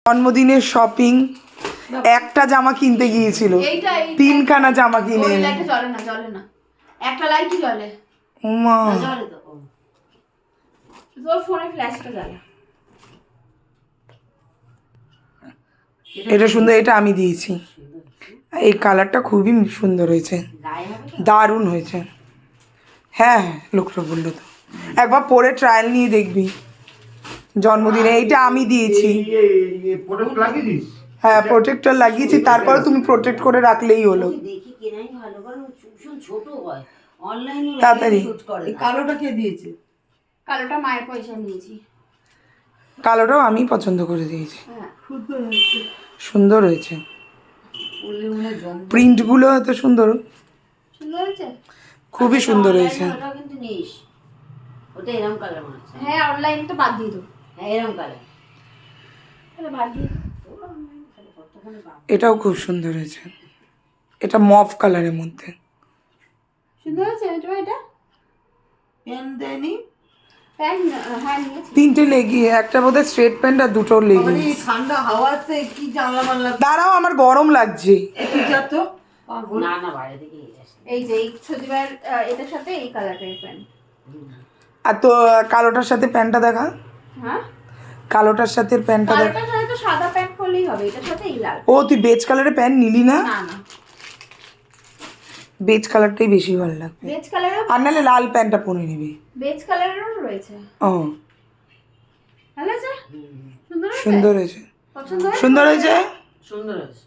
জন্মদিনের শপিং, একটা জামা কিনতে গিয়েছিল, তিনখানা জামা কিনে। চলে না চলে না, একটা লাইটই জ্বলে। ওমা, তোর ফোনে ফ্ল্যাশটা জ্বলে। এটা সুন্দর, এটা আমি দিয়েছি। এই কালারটা খুবই সুন্দর হয়েছে, দারুণ হয়েছে। হ্যাঁ হ্যাঁ, লোকটা বললো তো, একবার পরে ট্রায়াল নিয়ে দেখবি। জন্মদিনে এইটা আমি দিয়েছি। হ্যাঁ, প্রোটেক্টর লাগিয়েছি, তারপরে তুমি প্রোটেক্ট করে রাখলেই হলো। তাড়াতাড়ি। কালোটা কে দিয়েছে? কালোটা মায়ের পয়সা নিয়েছি। কালোটাও আমি পছন্দ করে দিয়েছি, সুন্দর হয়েছে। প্রিন্টগুলো এত সুন্দর, সুন্দর হয়েছে, খুবই সুন্দর হয়েছে। ওটা কিন্তু নিস, ওটা এরকম কালার মনে হচ্ছে। হ্যাঁ অনলাইন তো বাদ দিয়ে দেবো। হ্যাঁ এরকম কালার, তাহলে বাদ দিয়ে দেবো। এটাও খুব সুন্দর হয়েছে, এটা মফ কালারের মধ্যে। সুন্দর হয়েছে তোমার এটা। পেন দেয়নি? প্যান্ট হ্যাঁ নিয়েছি। তিনটে লেগি, একটা বোধহয় স্ট্রেট প্যান্ট আর দুটো লেগি। এই ঠান্ডা হাওয়া আছে, কি জানলা মানলা। দাঁড়াও, আমার গরম লাগছে। একটু যা তো। না না, বাইরে থেকে এই যে এই ছবিবার এটার সাথে এই কালারটার প্যান্ট। আর তো কালোটার সাথে প্যান্টটা দেখা, হ্যাঁ কালোটার সাথে প্যান্টটা দেখা। কালারটার সাথে তো সাদা প্যান্ট পরলেই হবে, এটার সাথে এই লাল। ও, তুই বেজ কালারের প্যান্ট নিলি না? না না, বেজ কালারটাই বেশি ভালো লাগবে, বেজ কালারও, আর নাহলে লাল প্যান্টটা পরে নিবি। বেজ কালারেরও রয়েছে। ও ভালো আছে, সুন্দর হয়েছে। সুন্দর হয়েছে, পছন্দ হয়েছে? সুন্দর হয়েছে। সুন্দর আছে।